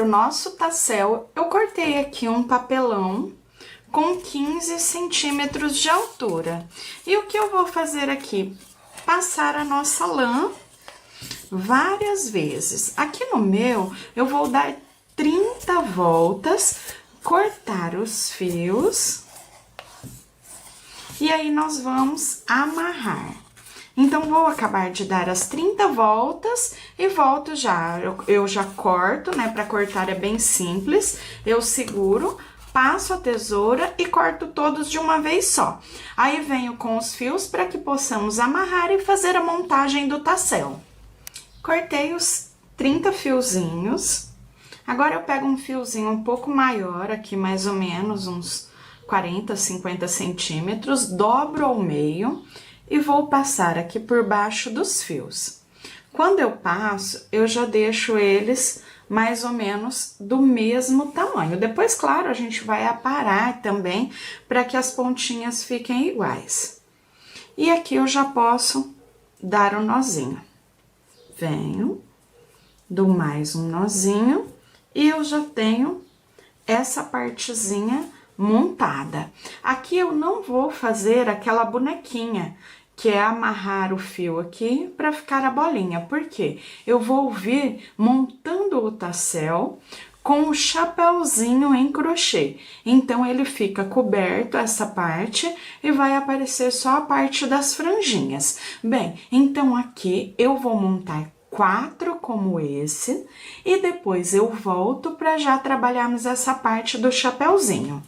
nosso tassel, eu cortei aqui um papelão com 15 centímetros de altura. E o que eu vou fazer aqui? Passar a nossa lã várias vezes. Aqui no meu, eu vou dar 30 voltas, cortar os fios, e aí nós vamos amarrar. Então, vou acabar de dar as 30 voltas e volto já. Eu já corto, né? Pra cortar é bem simples. Eu seguro, passo a tesoura e corto todos de uma vez só. Aí, venho com os fios para que possamos amarrar e fazer a montagem do tassel. Cortei os 30 fiozinhos. Agora, eu pego um fiozinho um pouco maior, aqui mais ou menos uns 40, 50 centímetros, dobro ao meio e vou passar aqui por baixo dos fios. Quando eu passo, eu já deixo eles mais ou menos do mesmo tamanho. Depois, claro, a gente vai aparar também para que as pontinhas fiquem iguais. E aqui eu já posso dar um nozinho. Venho, dou mais um nozinho e eu já tenho essa partezinha montada. Aqui eu não vou fazer aquela bonequinha, que é amarrar o fio aqui para ficar a bolinha. Por quê? Eu vou vir montando o tassel com o chapéuzinho em crochê. Então, ele fica coberto essa parte e vai aparecer só a parte das franjinhas. Bem, então aqui eu vou montar 4 como esse e depois eu volto para já trabalharmos essa parte do chapéuzinho.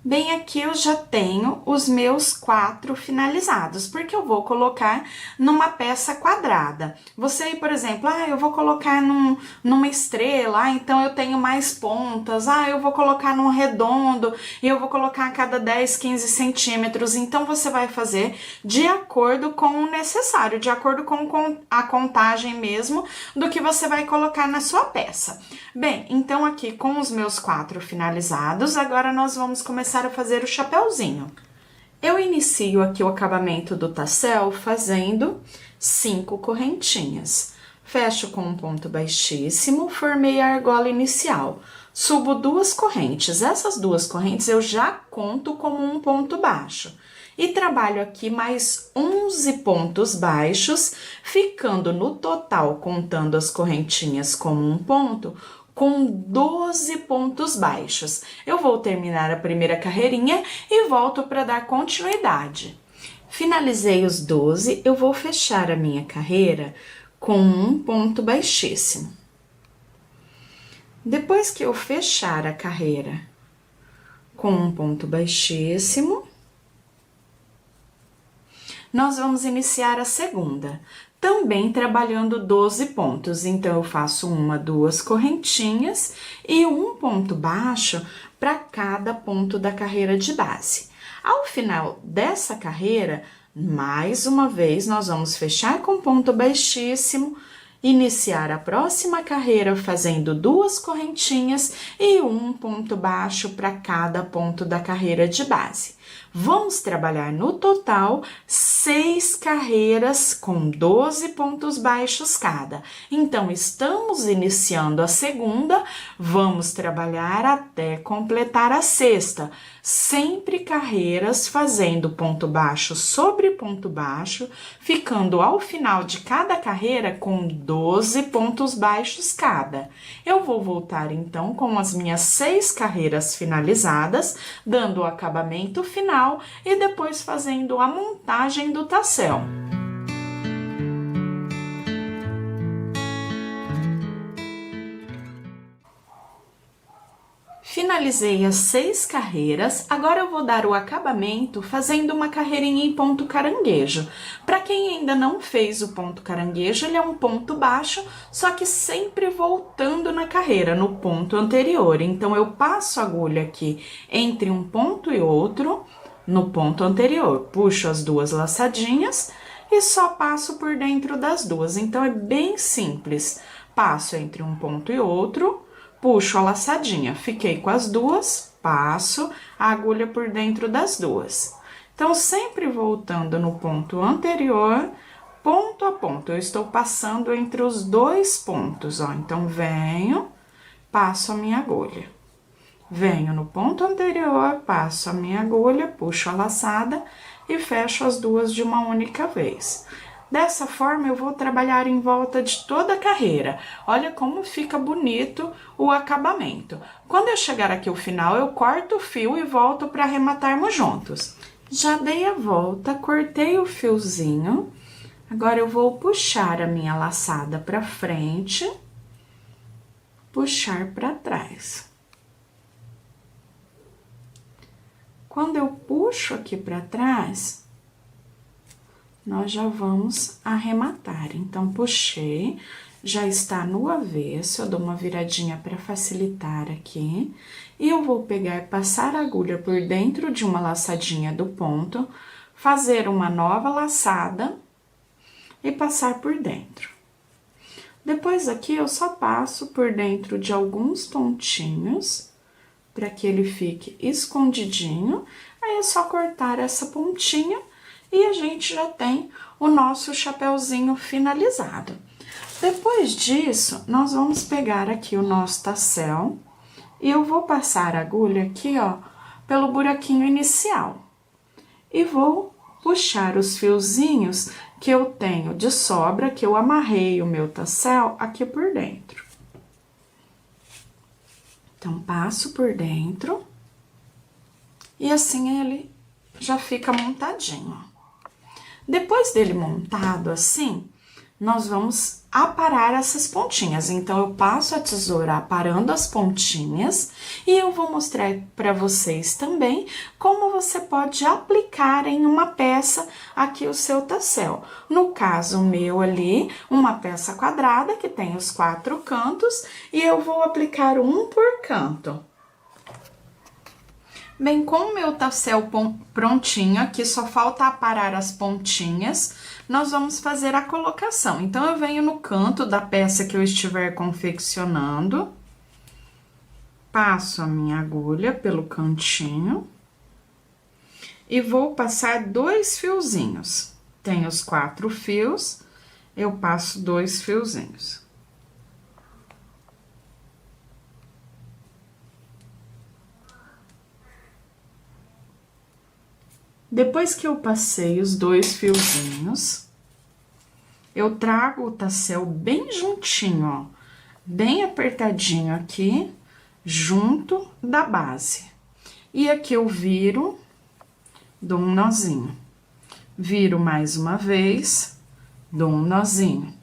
Bem, aqui eu já tenho os meus 4 finalizados, porque eu vou colocar numa peça quadrada. Você aí, por exemplo, eu vou colocar numa estrela, então eu tenho mais pontas, eu vou colocar num redondo e eu vou colocar a cada 10, 15 centímetros. Então, você vai fazer de acordo com o necessário, de acordo com a contagem mesmo do que você vai colocar na sua peça. Bem, então aqui com os meus 4 finalizados, agora nós vamos começar a fazer o chapéuzinho. Eu inicio aqui o acabamento do tassel fazendo 5 correntinhas. Fecho com um ponto baixíssimo, formei a argola inicial. Subo 2 correntes. Essas 2 correntes eu já conto como um ponto baixo. E trabalho aqui mais 11 pontos baixos, ficando no total, contando as correntinhas como um ponto, com 12 pontos baixos. Eu vou terminar a primeira carreirinha e volto para dar continuidade. Finalizei os 12, eu vou fechar a minha carreira com um ponto baixíssimo. Depois que eu fechar a carreira com um ponto baixíssimo, nós vamos iniciar a segunda. Também trabalhando 12 pontos, então eu faço 1, 2 correntinhas e um ponto baixo para cada ponto da carreira de base. Ao final dessa carreira, mais uma vez, nós vamos fechar com ponto baixíssimo, iniciar a próxima carreira fazendo 2 correntinhas e um ponto baixo para cada ponto da carreira de base. Vamos trabalhar no total 6 carreiras com 12 pontos baixos cada. Então, estamos iniciando a segunda, vamos trabalhar até completar a sexta. Sempre carreiras fazendo ponto baixo sobre ponto baixo, ficando ao final de cada carreira com 12 pontos baixos cada. Eu vou voltar então com as minhas 6 carreiras finalizadas, dando o acabamento final e depois fazendo a montagem do tassel. Finalizei as 6 carreiras, agora eu vou dar o acabamento fazendo uma carreirinha em ponto caranguejo. Para quem ainda não fez o ponto caranguejo, ele é um ponto baixo, só que sempre voltando na carreira, no ponto anterior. Então, eu passo a agulha aqui entre um ponto e outro, no ponto anterior, puxo as 2 laçadinhas e só passo por dentro das 2. Então, é bem simples. Passo entre um ponto e outro, puxo a laçadinha, fiquei com as 2, passo a agulha por dentro das 2. Então, sempre voltando no ponto anterior, ponto a ponto, eu estou passando entre os 2 pontos, ó. Então, venho, passo a minha agulha. Venho no ponto anterior, passo a minha agulha, puxo a laçada e fecho as duas de uma única vez. Dessa forma, eu vou trabalhar em volta de toda a carreira. Olha como fica bonito o acabamento. Quando eu chegar aqui ao final, eu corto o fio e volto para arrematarmos juntos. Já dei a volta, cortei o fiozinho. Agora, eu vou puxar a minha laçada para frente, puxar para trás. Quando eu puxo aqui para trás, nós já vamos arrematar. Então, puxei, já está no avesso, eu dou uma viradinha para facilitar aqui. E eu vou pegar e passar a agulha por dentro de uma laçadinha do ponto, fazer uma nova laçada e passar por dentro. Depois aqui, eu só passo por dentro de alguns pontinhos, para que ele fique escondidinho. Aí é só cortar essa pontinha e a gente já tem o nosso chapéuzinho finalizado. Depois disso, nós vamos pegar aqui o nosso tassel e eu vou passar a agulha aqui, ó, pelo buraquinho inicial. E vou puxar os fiozinhos que eu tenho de sobra, que eu amarrei o meu tassel aqui por dentro. Então, passo por dentro e assim ele já fica montadinho. Depois dele montado assim, nós vamos aparar essas pontinhas. Então, eu passo a tesoura aparando as pontinhas e eu vou mostrar para vocês também como você pode aplicar em uma peça aqui o seu tassel. No caso meu ali, uma peça quadrada que tem os 4 cantos e eu vou aplicar um por canto. Bem, com o meu tassel prontinho, aqui só falta aparar as pontinhas, nós vamos fazer a colocação. Então, eu venho no canto da peça que eu estiver confeccionando, passo a minha agulha pelo cantinho e vou passar 2 fiozinhos. Tem os 4 fios, eu passo 2 fiozinhos. Depois que eu passei os 2 fiozinhos, eu trago o tassel bem juntinho, ó, bem apertadinho aqui, junto da base. E aqui eu viro, dou um nozinho. Viro mais uma vez, dou um nozinho.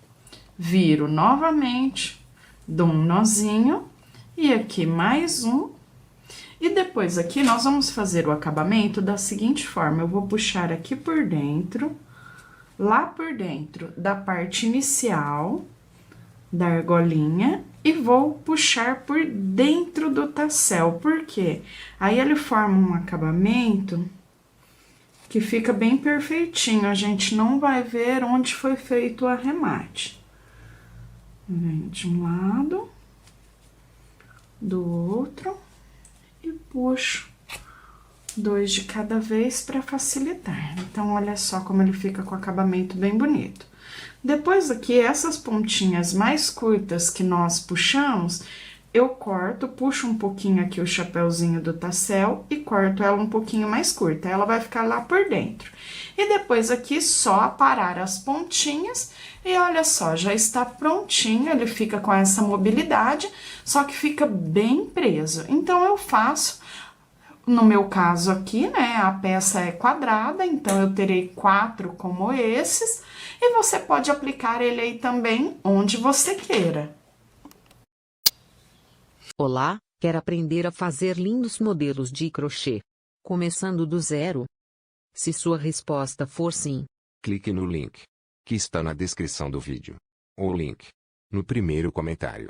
Viro novamente, dou um nozinho, e aqui mais um. E depois aqui, nós vamos fazer o acabamento da seguinte forma, eu vou puxar aqui por dentro, lá por dentro da parte inicial da argolinha, e vou puxar por dentro do tassel, por quê? Aí ele forma um acabamento que fica bem perfeitinho, a gente não vai ver onde foi feito o arremate. Venho de um lado, do outro. E puxo 2 de cada vez para facilitar. Então, olha só como ele fica com o acabamento bem bonito. Depois aqui, essas pontinhas mais curtas que nós puxamos, eu corto, puxo um pouquinho aqui o chapéuzinho do tassel e corto ela um pouquinho mais curta. Ela vai ficar lá por dentro. E depois aqui, só aparar as pontinhas e olha só, já está prontinho, ele fica com essa mobilidade, só que fica bem preso. Então, eu faço, no meu caso aqui, né, a peça é quadrada, então eu terei 4 como esses, e você pode aplicar ele aí também onde você queira. Olá, quer aprender a fazer lindos modelos de crochê? Começando do zero? Se sua resposta for sim, clique no link que está na descrição do vídeo, ou link no primeiro comentário.